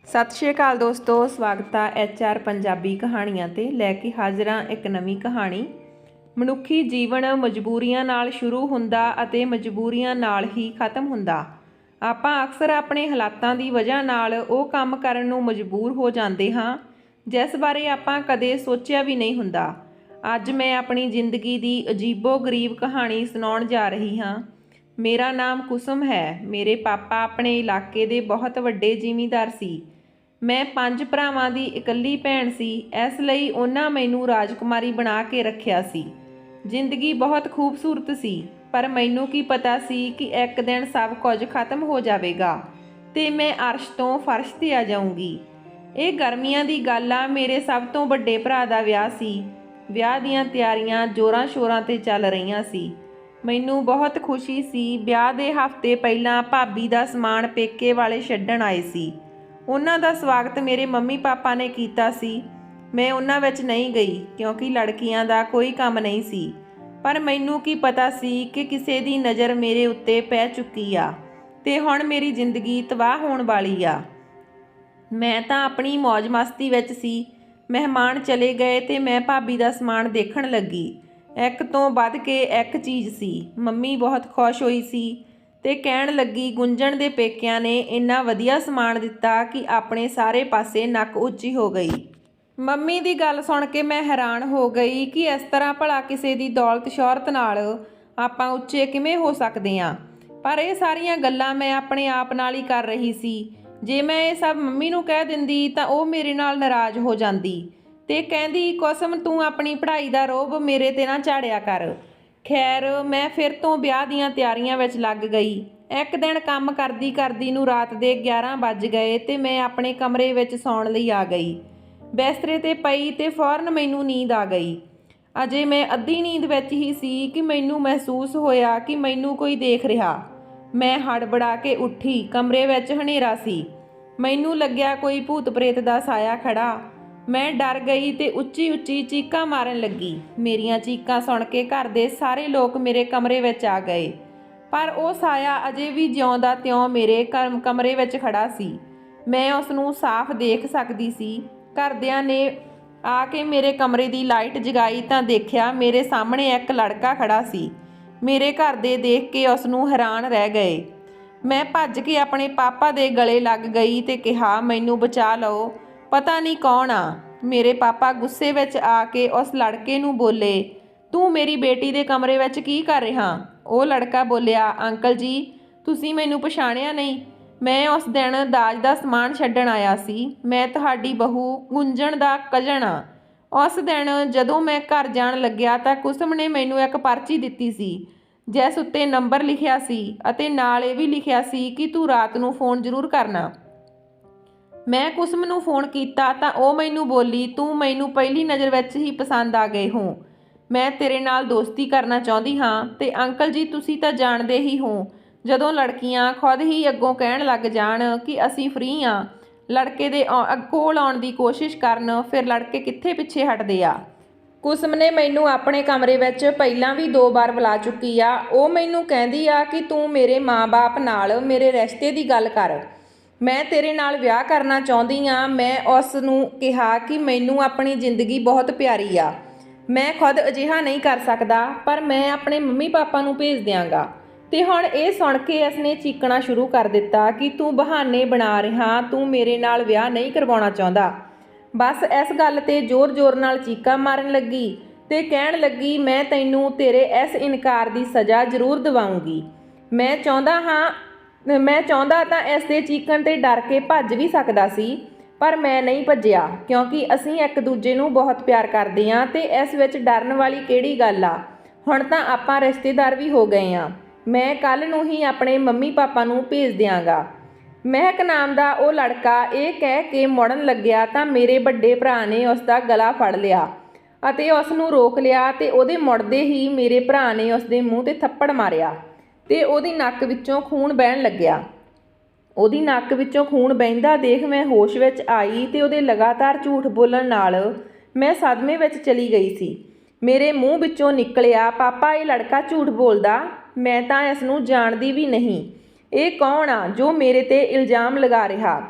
ਸਤਿ ਸ਼੍ਰੀ ਅਕਾਲ ਦੋਸਤੋ, ਸਵਾਗਤ ਹੈ HR ਪੰਜਾਬੀ ਕਹਾਣੀਆਂ ਤੇ ਲੈ ਕੇ ਹਾਜ਼ਰਾਂ ਇੱਕ ਨਵੀਂ ਕਹਾਣੀ। ਮਨੁੱਖੀ ਜੀਵਨ ਮਜਬੂਰੀਆਂ ਨਾਲ ਸ਼ੁਰੂ ਹੁੰਦਾ ਅਤੇ ਮਜਬੂਰੀਆਂ ਨਾਲ ਹੀ ਖਤਮ ਹੁੰਦਾ। ਆਪਾਂ ਅਕਸਰ ਆਪਣੇ ਹਾਲਾਤਾਂ ਦੀ ਵਜ੍ਹਾ ਨਾਲ ਉਹ ਕੰਮ ਕਰਨ ਨੂੰ ਮਜਬੂਰ ਹੋ ਜਾਂਦੇ ਹਾਂ ਜਿਸ ਬਾਰੇ ਆਪਾਂ ਕਦੇ ਸੋਚਿਆ ਵੀ ਨਹੀਂ ਹੁੰਦਾ। ਅੱਜ ਮੈਂ ਆਪਣੀ ਜ਼ਿੰਦਗੀ ਦੀ ਅਜੀਬੋ-ਗਰੀਬ ਕਹਾਣੀ ਸੁਣਾਉਣ ਜਾ ਰਹੀ ਹਾਂ। ਮੇਰਾ ਨਾਮ ਕੁਸਮ ਹੈ। ਮੇਰੇ ਪਾਪਾ ਆਪਣੇ ਇਲਾਕੇ ਦੇ ਬਹੁਤ ਵੱਡੇ ਜ਼ਿਮੀਂਦਾਰ ਸੀ। ਮੈਂ 5 ਭਰਾਵਾਂ ਦੀ ਇਕੱਲੀ ਭੈਣ ਸੀ, ਇਸ ਲਈ ਉਹਨਾਂ ਮੈਨੂੰ ਰਾਜਕੁਮਾਰੀ ਬਣਾ ਕੇ ਰੱਖਿਆ ਸੀ। ਜ਼ਿੰਦਗੀ ਬਹੁਤ ਖੂਬਸੂਰਤ ਸੀ, ਪਰ ਮੈਨੂੰ ਕੀ ਪਤਾ ਸੀ ਕਿ ਇੱਕ ਦਿਨ ਸਭ ਕੁਝ ਖਤਮ ਹੋ ਜਾਵੇਗਾ ਤੇ ਮੈਂ ਅਰਸ਼ ਤੋਂ ਫਰਸ਼ ਤੇ ਆ ਜਾਊਂਗੀ। ਇਹ ਗਰਮੀਆਂ ਦੀ ਗੱਲ ਆ। ਮੇਰੇ ਸਭ ਤੋਂ ਵੱਡੇ ਭਰਾ ਦਾ ਵਿਆਹ ਸੀ। ਵਿਆਹ ਦੀਆਂ ਤਿਆਰੀਆਂ ਜ਼ੋਰਾਂ ਸ਼ੋਰਾਂ ਤੇ ਚੱਲ ਰਹੀਆਂ ਸੀ। ਮੈਨੂੰ ਬਹੁਤ ਖੁਸ਼ੀ ਸੀ। ਵਿਆਹ ਦੇ ਹਫ਼ਤੇ ਪਹਿਲਾਂ ਭਾਬੀ ਦਾ ਸਮਾਨ ਪੇਕੇ ਵਾਲੇ ਛੱਡਣ ਆਏ ਸੀ। ਉਹਨਾਂ ਦਾ ਸਵਾਗਤ ਮੇਰੇ ਮੰਮੀ ਪਾਪਾ ਨੇ ਕੀਤਾ ਸੀ। ਮੈਂ ਉਹਨਾਂ ਵਿੱਚ ਨਹੀਂ ਗਈ ਕਿਉਂਕਿ ਲੜਕੀਆਂ ਦਾ ਕੋਈ ਕੰਮ ਨਹੀਂ ਸੀ, ਪਰ ਮੈਨੂੰ ਕੀ ਪਤਾ ਸੀ ਕਿ ਕਿਸੇ ਦੀ ਨਜ਼ਰ ਮੇਰੇ ਉੱਤੇ ਪੈ ਚੁੱਕੀ ਆ ਤੇ ਹੁਣ ਮੇਰੀ ਜ਼ਿੰਦਗੀ ਤਬਾਹ ਹੋਣ ਵਾਲੀ ਆ। ਮੈਂ ਤਾਂ ਆਪਣੀ ਮੌਜ ਮਸਤੀ ਵਿੱਚ ਸੀ। ਮਹਿਮਾਨ ਚਲੇ ਗਏ ਤੇ ਮੈਂ ਭਾਬੀ ਦਾ ਸਮਾਨ ਦੇਖਣ ਲੱਗੀ। ਇੱਕ ਤੋਂ ਵੱਧ ਕੇ ਇੱਕ ਚੀਜ਼ ਸੀ। ਮੰਮੀ ਬਹੁਤ ਖੁਸ਼ ਹੋਈ ਸੀ ਤੇ ਕਹਿਣ ਲੱਗੀ, ਗੁੰਜਣ ਦੇ ਪੇਕਿਆਂ ਨੇ ਇੰਨਾ ਵਧੀਆ ਸਮਾਨ ਦਿੱਤਾ ਕਿ ਆਪਣੇ ਸਾਰੇ ਪਾਸੇ ਨੱਕ ਉੱਚੀ ਹੋ ਗਈ। ਮੰਮੀ ਦੀ ਗੱਲ ਸੁਣ ਕੇ ਮੈਂ ਹੈਰਾਨ ਹੋ ਗਈ ਕਿ ਇਸ ਤਰ੍ਹਾਂ ਭਲਾ ਕਿਸੇ ਦੀ ਦੌਲਤ ਸ਼ੋਹਰਤ ਨਾਲ ਆਪਾਂ ਉੱਚੇ ਕਿਵੇਂ ਹੋ ਸਕਦੇ ਹਾਂ। ਪਰ ਇਹ ਸਾਰੀਆਂ ਗੱਲਾਂ ਮੈਂ ਆਪਣੇ ਆਪ ਨਾਲ ਹੀ ਕਰ ਰਹੀ ਸੀ। ਜੇ ਮੈਂ ਇਹ ਸਭ ਮੰਮੀ ਨੂੰ ਕਹਿ ਦਿੰਦੀ ਤਾਂ ਉਹ ਮੇਰੇ ਨਾਲ ਨਾਰਾਜ਼ ਹੋ ਜਾਂਦੀ ਤੇ ਕਹਿੰਦੀ, ਕੁਸਮ ਤੂੰ ਆਪਣੀ ਪੜ੍ਹਾਈ ਦਾ ਰੋਹਬ ਮੇਰੇ ਤੇ ਨਾ ਝਾੜਿਆ ਕਰ। ਖੈਰ, ਮੈਂ ਫਿਰ ਤੋਂ ਵਿਆਹ ਦੀਆਂ ਤਿਆਰੀਆਂ ਵਿੱਚ ਲੱਗ ਗਈ। ਇੱਕ ਦਿਨ ਕੰਮ ਕਰਦੀ ਕਰਦੀ ਨੂੰ ਰਾਤ ਦੇ 11 ਵੱਜ ਗਏ ਤੇ ਮੈਂ ਆਪਣੇ ਕਮਰੇ ਵਿੱਚ ਸੌਣ ਲਈ ਆ ਗਈ। ਬਿਸਤਰੇ ਤੇ ਪਈ ਤੇ ਫੌਰਨ ਮੈਨੂੰ ਨੀਂਦ ਆ ਗਈ। ਅਜੇ ਮੈਂ ਅੱਧੀ ਨੀਂਦ ਵਿੱਚ ਹੀ ਸੀ ਕਿ ਮੈਨੂੰ ਮਹਿਸੂਸ ਹੋਇਆ ਕਿ ਮੈਨੂੰ ਕੋਈ ਦੇਖ ਰਿਹਾ। ਮੈਂ ਹੜਬੜਾ ਕੇ ਉੱਠੀ। ਕਮਰੇ ਵਿੱਚ ਹਨੇਰਾ ਸੀ। ਮੈਨੂੰ ਲੱਗਿਆ ਕੋਈ ਭੂਤ ਪ੍ਰੇਤ ਦਾ ਸਾਇਆ ਖੜਾ। ਮੈਂ ਡਰ ਗਈ ਤੇ ਉੱਚੀ ਉੱਚੀ ਚੀਕਾਂ ਮਾਰਨ ਲੱਗੀ। ਮੇਰੀਆਂ ਚੀਕਾਂ ਸੁਣ ਕੇ ਘਰ ਦੇ ਸਾਰੇ ਲੋਕ ਮੇਰੇ ਕਮਰੇ ਵਿੱਚ ਆ ਗਏ, ਪਰ ਉਹ ਸਾਇਆ ਅਜੇ ਵੀ ਜਿਉਂ ਦਾ ਤਿਉਂ ਮੇਰੇ ਕਮਰੇ ਵਿੱਚ ਖੜਾ ਸੀ। ਮੈਂ ਉਸ ਨੂੰ ਸਾਫ਼ ਦੇਖ ਸਕਦੀ ਸੀ। ਘਰਦਿਆਂ ਨੇ ਆ ਕੇ ਮੇਰੇ ਕਮਰੇ ਦੀ ਲਾਈਟ ਜਗਾਈ ਤਾਂ ਦੇਖਿਆ ਮੇਰੇ ਸਾਹਮਣੇ ਇੱਕ ਲੜਕਾ ਖੜਾ ਸੀ। ਮੇਰੇ ਘਰ ਦੇ ਦੇਖ ਕੇ ਉਸ ਨੂੰ ਹੈਰਾਨ ਰਹਿ ਗਏ। ਮੈਂ ਭੱਜ ਕੇ ਆਪਣੇ ਪਾਪਾ ਦੇ ਗਲੇ ਲੱਗ ਗਈ ਤੇ ਕਿਹਾ, ਮੈਨੂੰ ਬਚਾ ਲਓ, ਪਤਾ ਨਹੀਂ ਕੌਣ ਆ। ਮੇਰੇ ਪਾਪਾ ਗੁੱਸੇ ਵਿੱਚ ਆ ਕੇ ਉਸ ਲੜਕੇ ਨੂੰ ਬੋਲੇ, ਤੂੰ ਮੇਰੀ ਬੇਟੀ ਦੇ ਕਮਰੇ ਵਿੱਚ ਕੀ ਕਰ ਰਿਹਾ? ਉਹ ਲੜਕਾ ਬੋਲਿਆ, ਅੰਕਲ ਜੀ, ਤੁਸੀਂ ਮੈਨੂੰ ਪਛਾਣਿਆ ਨਹੀਂ। ਮੈਂ ਉਸ ਦਿਨ ਦਾਜ ਦਾ ਸਮਾਨ ਛੱਡਣ ਆਇਆ ਸੀ। ਮੈਂ ਤੁਹਾਡੀ ਬਹੂ ਗੁੰਜਣ ਦਾ ਕਜ਼ਨ ਆ। ਉਸ ਦਿਨ ਜਦੋਂ ਮੈਂ ਘਰ ਜਾਣ ਲੱਗਿਆ ਤਾਂ ਕੁਸਮ ਨੇ ਮੈਨੂੰ ਇੱਕ ਪਰਚੀ ਦਿੱਤੀ ਸੀ ਜਿਸ ਉੱਤੇ ਨੰਬਰ ਲਿਖਿਆ ਸੀ ਅਤੇ ਨਾਲ ਇਹ ਵੀ ਲਿਖਿਆ ਸੀ ਕਿ ਤੂੰ ਰਾਤ ਨੂੰ ਫੋਨ ਜ਼ਰੂਰ ਕਰਨਾ। ਮੈਂ ਕੁਸਮ ਨੂੰ ਫੋਨ ਕੀਤਾ ਤਾਂ ਉਹ ਮੈਨੂੰ ਬੋਲੀ, ਤੂੰ ਮੈਨੂੰ ਪਹਿਲੀ ਨਜ਼ਰ ਵਿੱਚ ਹੀ ਪਸੰਦ ਆ ਗਏ ਹੋ। ਮੈਂ ਤੇਰੇ ਨਾਲ ਦੋਸਤੀ ਕਰਨਾ ਚਾਹੁੰਦੀ ਹਾਂ। ਤੇ ਅੰਕਲ ਜੀ, ਤੁਸੀਂ ਤਾਂ ਜਾਣਦੇ ਹੀ ਹੋ, ਜਦੋਂ ਲੜਕੀਆਂ ਖੁਦ ਹੀ ਅੱਗੋਂ ਕਹਿਣ ਲੱਗ ਜਾਣ ਕਿ ਅਸੀਂ ਫ੍ਰੀ ਹਾਂ, ਲੜਕੇ ਦੇ ਕੋਲ ਆਉਣ ਦੀ ਕੋਸ਼ਿਸ਼ ਕਰਨ, ਫਿਰ ਲੜਕੇ ਕਿੱਥੇ ਪਿੱਛੇ ਹਟਦੇ ਆ। ਕੁਸਮ ਨੇ ਮੈਨੂੰ ਆਪਣੇ ਕਮਰੇ ਵਿੱਚ ਪਹਿਲਾਂ ਵੀ 2 ਵਾਰ ਬੁਲਾ ਚੁੱਕੀ ਆ। ਉਹ ਮੈਨੂੰ ਕਹਿੰਦੀ ਆ ਕਿ ਤੂੰ ਮੇਰੇ ਮਾਂ-ਬਾਪ ਨਾਲ ਮੇਰੇ ਰਿਸ਼ਤੇ ਦੀ ਗੱਲ ਕਰ। ਮੈਂ ਤੇਰੇ ਨਾਲ ਵਿਆਹ ਕਰਨਾ ਚਾਹੁੰਦੀ ਆ। ਮੈਂ ਉਸ ਨੂੰ ਕਿਹਾ ਕਿ ਮੈਨੂੰ ਆਪਣੀ ਜ਼ਿੰਦਗੀ ਬਹੁਤ ਪਿਆਰੀ ਆ। ਮੈਂ ਖੁਦ ਅਜਿਹਾ ਨਹੀਂ ਕਰ ਸਕਦਾ, ਪਰ ਮੈਂ ਆਪਣੇ ਮੰਮੀ ਪਾਪਾ ਨੂੰ ਭੇਜ ਦਿਆਂਗਾ। ਤੇ ਹੁਣ ਇਹ ਸੁਣ ਕੇ ਇਸਨੇ ਚੀਕਣਾ ਸ਼ੁਰੂ ਕਰ ਦਿੱਤਾ ਕਿ ਤੂੰ ਬਹਾਨੇ ਬਣਾ ਰਿਹਾ, ਤੂੰ ਮੇਰੇ ਨਾਲ ਵਿਆਹ ਨਹੀਂ ਕਰਵਾਉਣਾ ਚਾਹੁੰਦਾ। ਬਸ ਇਸ ਗੱਲ ਤੇ ਜ਼ੋਰ-ਜ਼ੋਰ ਨਾਲ ਚੀਕਾਂ ਮਾਰਨ ਲੱਗੀ ਤੇ ਕਹਿਣ ਲੱਗੀ, ਮੈਂ ਤੈਨੂੰ ਤੇਰੇ ਇਸ ਇਨਕਾਰ ਦੀ ਸਜ਼ਾ ਜ਼ਰੂਰ ਦਿਵਾਉਂਗੀ। ਮੈਂ ਚਾਹੁੰਦਾ ਤਾਂ ਇਸ ਦੇ ਚੀਕਣ ਤੇ ਡਰ ਕੇ ਭੱਜ ਵੀ ਸਕਦਾ ਸੀ, ਪਰ ਮੈਂ ਨਹੀਂ ਭੱਜਿਆ ਕਿਉਂਕਿ ਅਸੀਂ ਇੱਕ ਦੂਜੇ ਨੂੰ ਬਹੁਤ ਪਿਆਰ ਕਰਦੇ ਹਾਂ ਤੇ ਇਸ ਵਿੱਚ ਡਰਨ ਵਾਲੀ ਕਿਹੜੀ ਗੱਲ ਆ। ਹੁਣ ਤਾਂ ਆਪਾਂ ਰਿਸ਼ਤੇਦਾਰ ਵੀ ਹੋ ਗਏ ਹਾਂ। ਮੈਂ ਕੱਲ੍ਹ ਨੂੰ ਹੀ ਆਪਣੇ ਮੰਮੀ ਪਾਪਾ ਨੂੰ ਭੇਜ ਦਿਆਂਗਾ। ਮਹਿਕ ਨਾਮ ਦਾ ਉਹ ਲੜਕਾ ਇਹ ਕਹਿ ਕੇ ਮੁੜਨ ਲੱਗਿਆ ਤਾਂ ਮੇਰੇ ਵੱਡੇ ਭਰਾ ਨੇ ਉਸ ਦਾ ਗਲਾ ਫੜ ਲਿਆ ਅਤੇ ਉਸ ਨੂੰ ਰੋਕ ਲਿਆ ਤੇ ਉਹਦੇ ਮੁੜਦੇ ਹੀ ਮੇਰੇ ਭਰਾ ਨੇ ਉਸ ਦੇ ਮੂੰਹ ਤੇ ਥੱਪੜ ਮਾਰਿਆ ਤੇ ਉਹਦੀ ਨੱਕ ਵਿੱਚੋਂ ਖੂਨ ਵਹਿਣ ਲੱਗਿਆ। ਉਹਦੀ ਨੱਕ ਵਿੱਚੋਂ ਖੂਨ ਵਹਿੰਦਾ ਦੇਖ ਮੈਂ ਹੋਸ਼ ਵਿੱਚ ਆਈ ਤੇ ਉਹਦੇ ਲਗਾਤਾਰ ਝੂਠ ਬੋਲਣ ਨਾਲ ਮੈਂ ਸਦਮੇ ਵਿੱਚ ਚਲੀ ਗਈ ਸੀ। ਮੇਰੇ ਮੂੰਹ ਵਿੱਚੋਂ ਨਿਕਲਿਆ, ਪਾਪਾ, ਇਹ ਲੜਕਾ ਝੂਠ ਬੋਲਦਾ। ਮੈਂ ਤਾਂ ਇਸ ਨੂੰ ਜਾਣਦੀ ਵੀ ਨਹੀਂ। ਇਹ ਕੌਣ ਆ ਜੋ ਮੇਰੇ ਤੇ ਇਲਜ਼ਾਮ ਲਗਾ ਰਿਹਾ?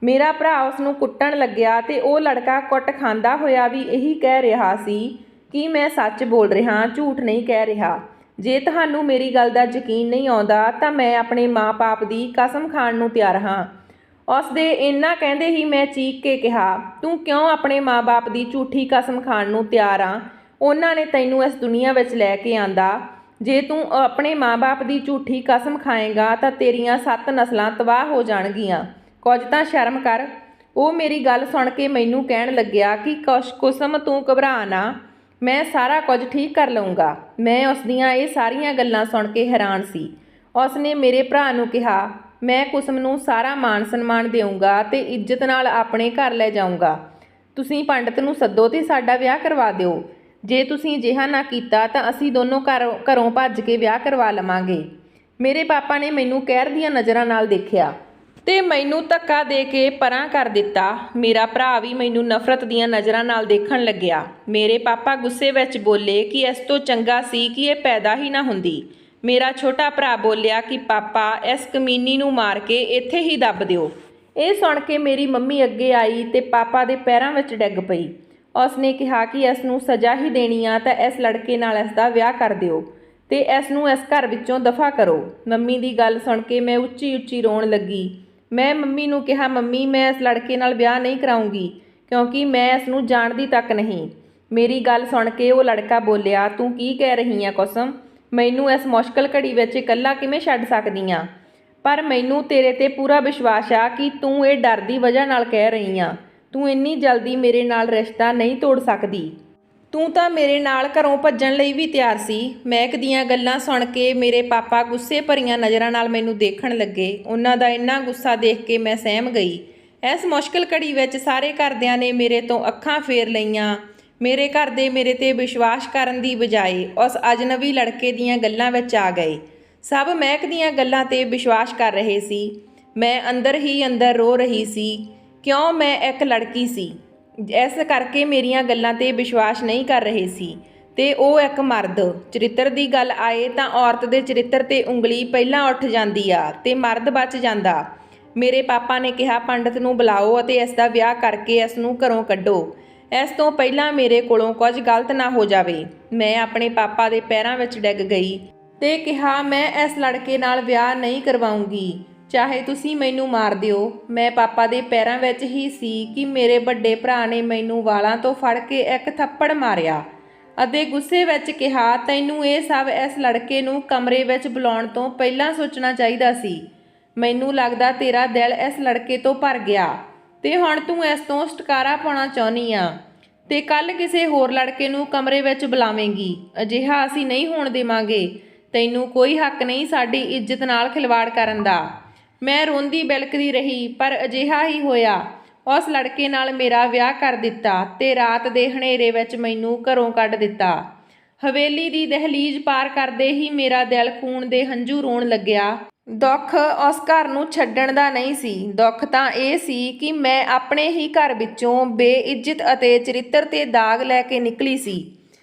ਮੇਰਾ ਭਰਾ ਉਸ ਨੂੰ ਕੁੱਟਣ ਲੱਗਿਆ ਤੇ ਉਹ ਲੜਕਾ ਕੁੱਟ ਖਾਂਦਾ ਹੋਇਆ ਵੀ ਇਹੀ ਕਹਿ ਰਿਹਾ ਸੀ ਕਿ ਮੈਂ ਸੱਚ ਬੋਲ ਰਿਹਾ, ਝੂਠ ਨਹੀਂ ਕਹਿ ਰਿਹਾ। ਜੇ ਤੁਹਾਨੂੰ ਮੇਰੀ ਗੱਲ ਦਾ ਯਕੀਨ ਨਹੀਂ ਆਉਂਦਾ ਤਾਂ ਮੈਂ ਆਪਣੇ ਮਾਂ-ਬਾਪ ਦੀ ਕਸਮ ਖਾਣ ਨੂੰ ਤਿਆਰ ਹਾਂ। ਉਸ ਦੇ ਇੰਨਾ ਕਹਿੰਦੇ ਹੀ ਮੈਂ ਚੀਕ ਕੇ ਕਿਹਾ, ਤੂੰ ਕਿਉਂ ਆਪਣੇ ਮਾਂ-ਬਾਪ ਦੀ ਝੂਠੀ ਕਸਮ ਖਾਣ ਨੂੰ ਤਿਆਰ ਆ? ਉਹਨਾਂ ਨੇ ਤੈਨੂੰ ਇਸ ਦੁਨੀਆ ਵਿੱਚ ਲੈ ਕੇ ਆਂਦਾ। ਜੇ ਤੂੰ ਆਪਣੇ ਮਾਂ-ਬਾਪ ਦੀ ਝੂਠੀ ਕਸਮ ਖਾਏਗਾ ਤਾਂ ਤੇਰੀਆਂ 7 ਨਸਲਾਂ ਤਬਾਹ ਹੋ ਜਾਣਗੀਆਂ। ਕੁਝ ਤਾਂ ਸ਼ਰਮ ਕਰ। ਉਹ ਮੇਰੀ ਗੱਲ ਸੁਣ ਕੇ ਮੈਨੂੰ ਕਹਿਣ ਲੱਗਿਆ ਕਿ ਕੁਸਮ ਤੂੰ ਘਬਰਾ ਨਾ, ਮੈਂ ਸਾਰਾ ਕੁਝ ਠੀਕ ਕਰ ਲਊਂਗਾ। ਮੈਂ ਉਸ ਦੀਆਂ ਇਹ ਸਾਰੀਆਂ ਗੱਲਾਂ ਸੁਣ ਕੇ ਹੈਰਾਨ ਸੀ। ਉਸ ਨੇ ਮੇਰੇ ਭਰਾ ਨੂੰ ਕਿਹਾ, ਮੈਂ ਕੁਸਮ ਨੂੰ ਸਾਰਾ ਮਾਣ ਸਨਮਾਨ ਦੇਊਂਗਾ ਤੇ ਇੱਜ਼ਤ ਨਾਲ ਆਪਣੇ ਘਰ ਲੈ ਜਾਊਂਗਾ। ਤੁਸੀਂ ਪੰਡਤ ਨੂੰ ਸੱਦੋ ਤੇ ਸਾਡਾ ਵਿਆਹ ਕਰਵਾ ਦਿਓ। ਜੇ ਤੁਸੀਂ ਅਜਿਹਾ ਨਾ ਕੀਤਾ ਤਾਂ ਅਸੀਂ ਦੋਨੋਂ ਘਰੋਂ ਭੱਜ ਕੇ ਵਿਆਹ ਕਰਵਾ ਲਵਾਂਗੇ। ਮੇਰੇ ਪਾਪਾ ਨੇ ਮੈਨੂੰ ਕਹਿਰ ਦੀਆਂ ਨਜ਼ਰਾਂ ਨਾਲ ਦੇਖਿਆ ਤੇ ਮੈਨੂੰ ਧੱਕਾ ਦੇ ਕੇ ਪਰਾਂ ਕਰ ਦਿੱਤਾ। ਮੇਰਾ ਭਰਾ ਵੀ ਮੈਨੂੰ ਨਫ਼ਰਤ ਦੀਆਂ ਨਜ਼ਰਾਂ ਨਾਲ ਦੇਖਣ ਲੱਗਿਆ। ਮੇਰੇ ਪਾਪਾ ਗੁੱਸੇ ਵਿੱਚ ਬੋਲੇ ਕਿ ਇਸ ਤੋਂ ਚੰਗਾ ਸੀ ਕਿ ਇਹ ਪੈਦਾ ਹੀ ਨਾ ਹੁੰਦੀ। ਮੇਰਾ ਛੋਟਾ ਭਰਾ ਬੋਲਿਆ ਕਿ ਪਾਪਾ, ਇਸ ਕਮੀਨੀ ਨੂੰ ਮਾਰ ਕੇ ਇੱਥੇ ਹੀ ਦੱਬ ਦਿਓ। ਇਹ ਸੁਣ ਕੇ ਮੇਰੀ ਮੰਮੀ ਅੱਗੇ ਆਈ ਤੇ ਪਾਪਾ ਦੇ ਪੈਰਾਂ ਵਿੱਚ ਡਿੱਗ ਪਈ। ਉਸ ਨੇ ਕਿਹਾ ਕਿ ਇਸ ਨੂੰ ਸਜ਼ਾ ਹੀ ਦੇਣੀ ਆ ਤਾਂ ਇਸ ਲੜਕੇ ਨਾਲ ਇਸ ਦਾ ਵਿਆਹ ਕਰ ਦਿਓ ਤੇ ਇਸ ਨੂੰ ਇਸ ਘਰ ਵਿੱਚੋਂ ਦਫਾ ਕਰੋ। ਮੰਮੀ ਦੀ ਗੱਲ ਸੁਣ ਕੇ ਮੈਂ ਉੱਚੀ ਉੱਚੀ ਰੋਣ ਲੱਗੀ। ਮੈਂ ਮੰਮੀ ਨੂੰ ਕਿਹਾ, ਮੰਮੀ, ਮੈਂ ਇਸ ਲੜਕੇ ਨਾਲ ਵਿਆਹ ਨਹੀਂ ਕਰਾਉਂਗੀ ਕਿਉਂਕਿ ਮੈਂ ਇਸ ਨੂੰ ਜਾਣਦੀ ਤੱਕ ਨਹੀਂ। ਮੇਰੀ ਗੱਲ ਸੁਣ ਕੇ ਉਹ ਲੜਕਾ ਬੋਲਿਆ, ਤੂੰ ਕੀ ਕਹਿ ਰਹੀ ਆ ਕੁਸਮ? ਮੈਨੂੰ ਇਸ ਮੁਸ਼ਕਲ ਘੜੀ ਵਿੱਚ ਇਕੱਲਾ ਕਿਵੇਂ ਛੱਡ ਸਕਦੀ ਆ? ਪਰ ਮੈਨੂੰ ਤੇਰੇ ਤੇ ਪੂਰਾ ਵਿਸ਼ਵਾਸ ਆ ਕਿ ਤੂੰ ਇਹ ਡਰ ਦੀ ਵਜ੍ਹਾ ਨਾਲ ਕਹਿ ਰਹੀ ਆ। ਤੂੰ ਇੰਨੀ ਜਲਦੀ ਮੇਰੇ ਨਾਲ ਰਿਸ਼ਤਾ ਨਹੀਂ ਤੋੜ ਸਕਦੀ। ਤੂੰ ਤਾਂ ਮੇਰੇ ਨਾਲ ਘਰੋਂ ਭੱਜਣ ਲਈ ਵੀ ਤਿਆਰ ਸੀ। ਮਹਿਕ ਦੀਆਂ ਗੱਲਾਂ ਸੁਣ ਕੇ ਮੇਰੇ ਪਾਪਾ ਗੁੱਸੇ ਭਰੀਆਂ ਨਜ਼ਰਾਂ ਨਾਲ ਮੈਨੂੰ ਦੇਖਣ ਲੱਗੇ। ਉਹਨਾਂ ਦਾ ਇੰਨਾ ਗੁੱਸਾ ਦੇਖ ਕੇ ਮੈਂ ਸਹਿਮ ਗਈ। ਇਸ ਮੁਸ਼ਕਲ ਘੜੀ ਵਿੱਚ ਸਾਰੇ ਘਰਦਿਆਂ ਨੇ ਮੇਰੇ ਤੋਂ ਅੱਖਾਂ ਫੇਰ ਲਈਆਂ। ਮੇਰੇ ਘਰ ਦੇ ਮੇਰੇ ਤੇ ਵਿਸ਼ਵਾਸ ਕਰਨ ਦੀ ਬਜਾਏ ਉਸ ਅਜਨਬੀ ਲੜਕੇ ਦੀਆਂ ਗੱਲਾਂ ਵਿੱਚ ਆ ਗਏ। ਸਭ ਮਹਿਕ ਦੀਆਂ ਗੱਲਾਂ ਤੇ ਵਿਸ਼ਵਾਸ ਕਰ ਰਹੇ ਸੀ। ਮੈਂ ਅੰਦਰ ਹੀ ਅੰਦਰ ਰੋ ਰਹੀ ਸੀ। ਕਿਉਂ? ਮੈਂ ਇੱਕ ਲੜਕੀ ਸੀ, ਇਸ ਕਰਕੇ ਮੇਰੀਆਂ ਗੱਲਾਂ ਤੇ ਵਿਸ਼ਵਾਸ ਨਹੀਂ ਕਰ ਰਹੇ ਸੀ ਤੇ ਉਹ ਇੱਕ ਮਰਦ। ਚਰਿੱਤਰ ਦੀ ਗੱਲ ਆਏ ਤਾਂ ਔਰਤ ਦੇ ਚਰਿੱਤਰ ਤੇ ਉਂਗਲੀ ਪਹਿਲਾਂ ਉੱਠ ਜਾਂਦੀ ਆ ਤੇ ਮਰਦ ਬਚ ਜਾਂਦਾ। ਮੇਰੇ ਪਾਪਾ ਨੇ ਕਿਹਾ, ਪੰਡਤ ਨੂੰ ਬੁਲਾਓ ਅਤੇ ਇਸ ਦਾ ਵਿਆਹ ਕਰਕੇ ਇਸ ਨੂੰ ਘਰੋਂ ਕੱਢੋ। ਇਸ ਤੋਂ ਪਹਿਲਾਂ ਮੇਰੇ ਕੋਲੋਂ ਕੁਝ ਗਲਤ ਨਾ ਹੋ ਜਾਵੇ। ਮੈਂ ਆਪਣੇ ਪਾਪਾ ਦੇ ਪੈਰਾਂ ਵਿੱਚ ਡਿੱਗ ਗਈ ਤੇ ਕਿਹਾ, ਮੈਂ ਇਸ ਲੜਕੇ ਨਾਲ ਵਿਆਹ ਨਹੀਂ ਕਰਵਾਉਂਗੀ, ਚਾਹੇ ਤੁਸੀਂ ਮੈਨੂੰ ਮਾਰ ਦਿਓ। ਮੈਂ ਪਾਪਾ ਦੇ ਪੈਰਾਂ ਵਿੱਚ ਹੀ ਸੀ ਕਿ ਮੇਰੇ ਵੱਡੇ ਭਰਾ ਨੇ ਮੈਨੂੰ ਵਾਲਾਂ ਤੋਂ ਫੜ ਕੇ ਇੱਕ ਥੱਪੜ ਮਾਰਿਆ ਅਤੇ ਗੁੱਸੇ ਵਿੱਚ ਕਿਹਾ, ਤੈਨੂੰ ਇਹ ਸਭ ਇਸ ਲੜਕੇ ਨੂੰ ਕਮਰੇ ਵਿੱਚ ਬੁਲਾਉਣ ਤੋਂ ਪਹਿਲਾਂ ਸੋਚਣਾ ਚਾਹੀਦਾ ਸੀ। ਮੈਨੂੰ ਲੱਗਦਾ ਤੇਰਾ ਦਿਲ ਇਸ ਲੜਕੇ ਤੋਂ ਭਰ ਗਿਆ ਤੇ ਹੁਣ ਤੂੰ ਇਸ ਤੋਂ ਛੁਟਕਾਰਾ ਪਾਉਣਾ ਚਾਹੁੰਦੀ ਆ ਤੇ ਕੱਲ ਕਿਸੇ ਹੋਰ ਲੜਕੇ ਨੂੰ ਕਮਰੇ ਵਿੱਚ ਬੁਲਾਵੇਂਗੀ। ਅਜਿਹਾ ਅਸੀਂ ਨਹੀਂ ਹੋਣ ਦੇਵਾਂਗੇ। ਤੈਨੂੰ ਕੋਈ ਹੱਕ ਨਹੀਂ ਸਾਡੀ ਇੱਜ਼ਤ ਨਾਲ ਖਿਲਵਾੜ ਕਰਨ ਦਾ। ਮੈਂ ਰੋਂਦੀ ਬਿਲਕਦੀ ਰਹੀ, ਪਰ ਅਜਿਹਾ ਹੀ ਹੋਇਆ। ਉਸ ਲੜਕੇ ਨਾਲ ਮੇਰਾ ਵਿਆਹ ਕਰ ਦਿੱਤਾ ਤੇ ਰਾਤ ਦੇ ਹਨੇਰੇ ਵਿੱਚ ਮੈਨੂੰ ਘਰੋਂ ਕੱਢ ਦਿੱਤਾ। ਹਵੇਲੀ ਦੀ ਦਹਲੀਜ਼ ਪਾਰ ਕਰਦੇ ਹੀ ਮੇਰਾ ਦਿਲ ਖੂਨ ਦੇ ਹੰਝੂ ਰੋਣ ਲੱਗਿਆ। ਦੁੱਖ ਉਸ ਘਰ ਨੂੰ ਛੱਡਣ ਦਾ ਨਹੀਂ ਸੀ। ਦੁੱਖ ਤਾਂ ਇਹ ਸੀ ਕਿ ਮੈਂ ਆਪਣੇ ਹੀ ਘਰ ਵਿੱਚੋਂ ਬੇਇੱਜ਼ਤ ਅਤੇ ਚਰਿੱਤਰ ਤੇ ਦਾਗ ਲੈ ਕੇ ਨਿਕਲੀ ਸੀ।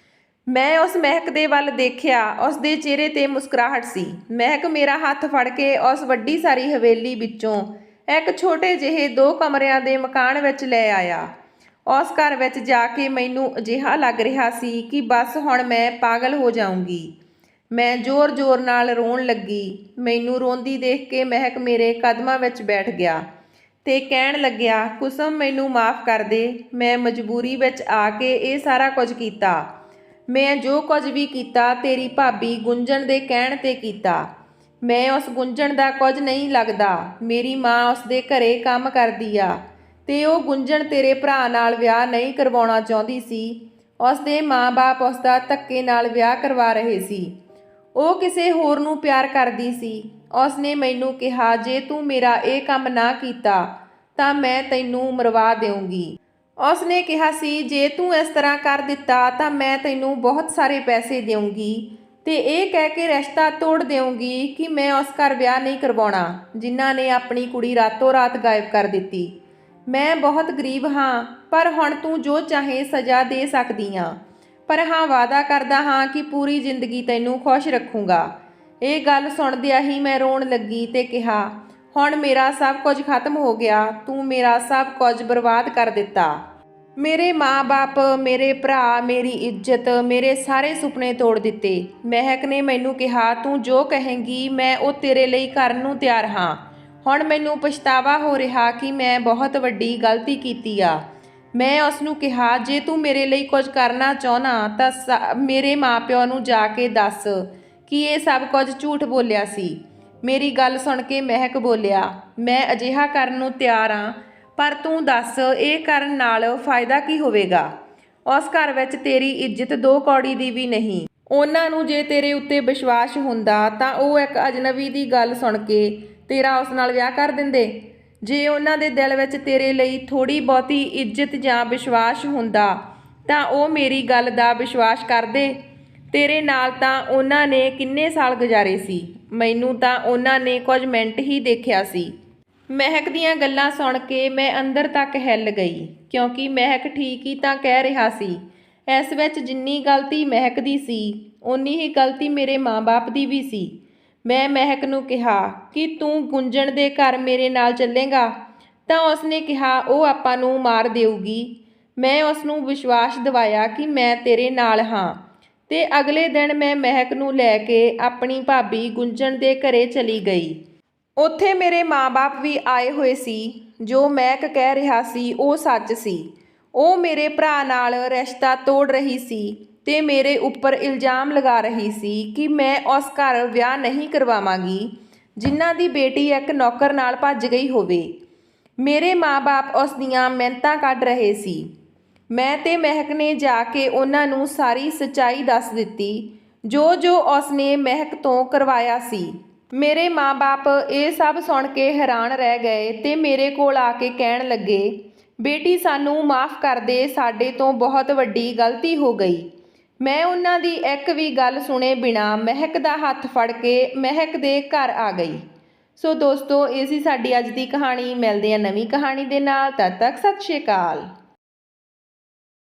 ਮੈਂ ਉਸ ਮਹਿਕ ਦੇ ਵੱਲ ਦੇਖਿਆ। ਉਸ ਦੇ ਚਿਹਰੇ ਤੇ ਮੁਸਕਰਾਹਟ ਸੀ। ਮਹਿਕ ਮੇਰਾ ਹੱਥ ਫੜ ਕੇ ਉਸ ਵੱਡੀ ਸਾਰੀ ਹਵੇਲੀ ਵਿੱਚੋਂ ਇੱਕ ਛੋਟੇ ਜਿਹੇ 2 ਕਮਰਿਆਂ ਦੇ ਮਕਾਨ ਵਿੱਚ ਲੈ ਆਇਆ। ਉਸ ਘਰ ਵਿੱਚ ਜਾ ਕੇ ਮੈਨੂੰ ਅਜਿਹਾ ਲੱਗ ਰਿਹਾ ਸੀ ਕਿ ਬਸ ਹੁਣ ਮੈਂ ਪਾਗਲ ਹੋ ਜਾਊਂਗੀ। ਮੈਂ ਜ਼ੋਰ-ਜ਼ੋਰ ਨਾਲ ਰੋਣ ਲੱਗੀ। ਮੈਨੂੰ ਰੋਂਦੀ ਦੇਖ ਕੇ ਮਹਿਕ ਮੇਰੇ ਕਦਮਾਂ ਵਿੱਚ ਬੈਠ ਗਿਆ ਤੇ ਕਹਿਣ ਲੱਗਿਆ, ਕੁਸਮ, ਮੈਨੂੰ ਮਾਫ਼ ਕਰ ਦੇ। ਮੈਂ ਮਜਬੂਰੀ ਵਿੱਚ ਆ ਕੇ ਇਹ ਸਾਰਾ ਕੁਝ ਕੀਤਾ। ਮੈਂ ਜੋ ਕੁਝ ਵੀ ਕੀਤਾ ਤੇਰੀ ਭਾਬੀ ਗੁੰਜਣ ਦੇ ਕਹਿਣ ਤੇ ਕੀਤਾ। ਮੈਂ ਉਸ ਗੁੰਜਣ ਦਾ ਕੁਝ ਨਹੀਂ ਲੱਗਦਾ। ਮੇਰੀ ਮਾਂ ਉਸ ਦੇ ਘਰੇ ਕੰਮ ਕਰਦੀ ਆ ਤੇ ਉਹ ਗੁੰਜਣ ਤੇਰੇ ਭਰਾ ਨਾਲ ਵਿਆਹ ਨਹੀਂ ਕਰਵਾਉਣਾ ਚਾਹੁੰਦੀ ਸੀ। ਉਸ ਦੇ ਮਾਂ-ਬਾਪ ਉਸ ਦਾ ਧੱਕੇ ਨਾਲ ਵਿਆਹ ਕਰਵਾ ਰਹੇ ਸੀ। ਉਹ ਕਿਸੇ ਹੋਰ ਨੂੰ ਪਿਆਰ ਕਰਦੀ ਸੀ। ਉਸ ਨੇ ਮੈਨੂੰ ਕਿਹਾ, ਜੇ ਤੂੰ ਮੇਰਾ ਇਹ ਕੰਮ ਨਾ ਕੀਤਾ ਤਾਂ ਮੈਂ ਤੈਨੂੰ ਮਰਵਾ ਦੇਵਾਂਗੀ। ਉਸ ਨੇ ਕਿਹਾ ਸੀ, ਜੇ ਤੂੰ ਇਸ ਤਰ੍ਹਾਂ ਕਰ ਦਿੱਤਾ ਤਾਂ ਮੈਂ ਤੈਨੂੰ ਬਹੁਤ ਸਾਰੇ ਪੈਸੇ ਦੇਵਾਂਗੀ ਤੇ ਇਹ ਕਹਿ ਕੇ ਰਿਸ਼ਤਾ ਤੋੜ ਦੇਵਾਂਗੀ ਕਿ ਮੈਂ ਉਸ ਘਰ ਵਿਆਹ ਨਹੀਂ ਕਰਵਾਉਣਾ ਜਿਨ੍ਹਾਂ ਨੇ ਆਪਣੀ ਕੁੜੀ ਰਾਤੋਂ ਰਾਤ ਗਾਇਬ ਕਰ ਦਿੱਤੀ। ਮੈਂ ਬਹੁਤ ਗਰੀਬ ਹਾਂ, ਪਰ ਹੁਣ ਤੂੰ ਜੋ ਚਾਹੇ ਸਜ਼ਾ ਦੇ ਸਕਦੀ ਆ, ਪਰ ਹਾਂ, ਵਾਅਦਾ ਕਰਦਾ ਹਾਂ ਕਿ ਪੂਰੀ ਜ਼ਿੰਦਗੀ ਤੈਨੂੰ ਖੁਸ਼ ਰੱਖੂੰਗਾ। ਇਹ ਗੱਲ ਸੁਣਦਿਆਂ ਹੀ ਮੈਂ ਰੋਣ ਲੱਗੀ ਤੇ ਕਿਹਾ, ਹੁਣ ਮੇਰਾ ਸਭ ਕੁਝ ਖਤਮ ਹੋ ਗਿਆ। ਤੂੰ ਮੇਰਾ ਸਭ ਕੁਝ ਬਰਬਾਦ ਕਰ ਦਿੱਤਾ। ਮੇਰੇ ਮਾਂ-ਬਾਪ, ਮੇਰੇ ਭਰਾ, ਮੇਰੀ ਇੱਜ਼ਤ, ਮੇਰੇ ਸਾਰੇ ਸੁਪਨੇ ਤੋੜ ਦਿੱਤੇ। ਮਹਿਕ ਨੇ ਮੈਨੂੰ ਕਿਹਾ, ਤੂੰ ਜੋ ਕਹੇਂਗੀ ਮੈਂ ਉਹ ਤੇਰੇ ਲਈ ਕਰਨ ਨੂੰ ਤਿਆਰ ਹਾਂ। ਹੁਣ ਮੈਨੂੰ ਪਛਤਾਵਾ ਹੋ ਰਿਹਾ ਕਿ ਮੈਂ ਬਹੁਤ ਵੱਡੀ ਗਲਤੀ ਕੀਤੀ ਆ। ਮੈਂ ਉਸ ਨੂੰ ਕਿਹਾ, ਜੇ ਤੂੰ ਮੇਰੇ ਲਈ ਕੁਝ ਕਰਨਾ ਚਾਹੁੰਦਾ ਤਾਂ ਮੇਰੇ ਮਾਪਿਓ ਨੂੰ ਜਾ ਕੇ ਦੱਸ ਕਿ ਇਹ ਸਭ ਕੁਝ ਝੂਠ ਬੋਲਿਆ ਸੀ। ਮੇਰੀ ਗੱਲ ਸੁਣ ਕੇ ਮਹਿਕ ਬੋਲਿਆ, ਮੈਂ ਅਜਿਹਾ ਕਰਨ ਨੂੰ ਤਿਆਰ ਹਾਂ, ਪਰ ਤੂੰ ਦੱਸ ਇਹ ਕਰਨ ਨਾਲ ਫਾਇਦਾ ਕੀ ਹੋਵੇਗਾ? ਉਸ ਘਰ ਵਿੱਚ ਤੇਰੀ ਇੱਜ਼ਤ 2 ਕੌੜੀ ਦੀ ਵੀ ਨਹੀਂ। ਉਹਨਾਂ ਨੂੰ ਜੇ ਤੇਰੇ ਉੱਤੇ ਵਿਸ਼ਵਾਸ ਹੁੰਦਾ ਤਾਂ ਉਹ ਇੱਕ ਅਜਨਬੀ ਦੀ ਗੱਲ ਸੁਣ ਕੇ ਤੇਰਾ ਉਸ ਨਾਲ ਵਿਆਹ ਕਰ ਦਿੰਦੇ। ਜੇ ਉਹਨਾਂ ਦੇ ਦਿਲ ਵਿੱਚ ਤੇਰੇ ਲਈ ਥੋੜੀ ਬਹੁਤੀ ਇੱਜ਼ਤ ਜਾਂ ਵਿਸ਼ਵਾਸ ਹੁੰਦਾ ਤਾਂ ਉਹ ਮੇਰੀ ਗੱਲ ਦਾ ਵਿਸ਼ਵਾਸ ਕਰਦੇ। ਤੇਰੇ ਨਾਲ ਤਾਂ ਉਹਨਾਂ ਨੇ ਕਿੰਨੇ ਸਾਲ ਗੁਜ਼ਾਰੇ ਸੀ, ਮੈਨੂੰ ਤਾਂ ਉਹਨਾਂ ਨੇ ਕੁਝ ਮਿੰਟ ਹੀ ਦੇਖਿਆ ਸੀ। ਮਹਿਕ ਦੀਆਂ ਗੱਲਾਂ ਸੁਣ ਕੇ ਮੈਂ ਅੰਦਰ ਤੱਕ ਹਿੱਲ ਗਈ, ਕਿਉਂਕਿ ਮਹਿਕ ਠੀਕ ਹੀ ਤਾਂ ਕਹਿ ਰਿਹਾ ਸੀ। ਇਸ ਵਿੱਚ ਜਿੰਨੀ ਗਲਤੀ ਮਹਿਕ ਦੀ ਸੀ ਓਨੀ ਹੀ ਗਲਤੀ ਮੇਰੇ ਮਾਂ-ਬਾਪ ਦੀ ਵੀ ਸੀ। ਮੈਂ ਮਹਿਕ ਨੂੰ ਕਿਹਾ ਕਿ ਤੂੰ ਗੁੰਜਣ ਦੇ ਘਰ ਮੇਰੇ ਨਾਲ ਚੱਲੇਗਾ, ਤਾਂ ਉਸਨੇ ਕਿਹਾ ਉਹ ਆਪਾਂ ਨੂੰ ਮਾਰ ਦੇਊਗੀ। ਮੈਂ ਉਸ ਨੂੰ ਵਿਸ਼ਵਾਸ ਦਿਵਾਇਆ ਕਿ ਮੈਂ ਤੇਰੇ ਨਾਲ ਹਾਂ ਤੇ ਅਗਲੇ ਦਿਨ ਮੈਂ ਮਹਿਕ ਨੂੰ ਲੈ ਕੇ ਆਪਣੀ ਭਾਬੀ ਗੁੰਜਣ ਦੇ ਘਰੇ ਚਲੀ ਗਈ। ਉੱਥੇ ਮੇਰੇ ਮਾਂ-ਬਾਪ ਵੀ ਆਏ ਹੋਏ ਸੀ। ਜੋ ਮਹਿਕ ਕਹਿ ਰਿਹਾ ਸੀ ਉਹ ਸੱਚ ਸੀ। ਉਹ ਮੇਰੇ ਭਰਾ ਨਾਲ ਰਿਸ਼ਤਾ ਤੋੜ ਰਹੀ ਸੀ ਤੇ ਮੇਰੇ ਉੱਪਰ ਇਲਜ਼ਾਮ ਲਗਾ ਰਹੀ ਸੀ ਕਿ ਮੈਂ ਉਸ ਘਰ ਵਿਆਹ ਨਹੀਂ ਕਰਵਾਵਾਂਗੀ ਜਿਨ੍ਹਾਂ ਦੀ ਬੇਟੀ ਇੱਕ ਨੌਕਰ ਨਾਲ ਭੱਜ ਗਈ ਹੋਵੇ। ਮੇਰੇ ਮਾਂ-ਬਾਪ ਉਸ ਦੀਆਂ ਮਿੰਨਤਾਂ ਕੱਢ ਰਹੇ ਸੀ। ਮੈਂ ਤੇ ਮਹਿਕ ਨੇ ਜਾ ਕੇ ਉਹਨਾਂ ਨੂੰ ਸਾਰੀ ਸੱਚਾਈ ਦੱਸ ਦਿੱਤੀ, ਜੋ ਉਸਨੇ ਮਹਿਕ ਤੋਂ ਕਰਵਾਇਆ ਸੀ। ਮੇਰੇ ਮਾਂ-ਬਾਪ ਇਹ ਸਭ ਸੁਣ ਕੇ ਹੈਰਾਨ ਰਹਿ ਗਏ ਤੇ ਮੇਰੇ ਕੋਲ ਆ ਕੇ ਕਹਿਣ ਲੱਗੇ, ਬੇਟੀ ਸਾਨੂੰ ਮਾਫ਼ ਕਰ ਦੇ, ਸਾਡੇ ਤੋਂ ਬਹੁਤ ਵੱਡੀ ਗਲਤੀ ਹੋ ਗਈ। ਮੈਂ ਉਹਨਾਂ ਦੀ ਇੱਕ ਵੀ ਗੱਲ ਸੁਣੇ ਬਿਨਾਂ ਮਹਿਕ ਦਾ ਹੱਥ ਫੜ ਕੇ ਮਹਿਕ ਦੇ ਘਰ ਆ ਗਈ। ਸੋ ਦੋਸਤੋ, ਇਹ ਸੀ ਸਾਡੀ ਅੱਜ ਦੀ ਕਹਾਣੀ। ਮਿਲਦੇ ਹਾਂ ਨਵੀਂ ਕਹਾਣੀ ਦੇ ਨਾਲ। ਤਦ ਤੱਕ ਸਤਿ ਸ਼੍ਰੀ ਅਕਾਲ।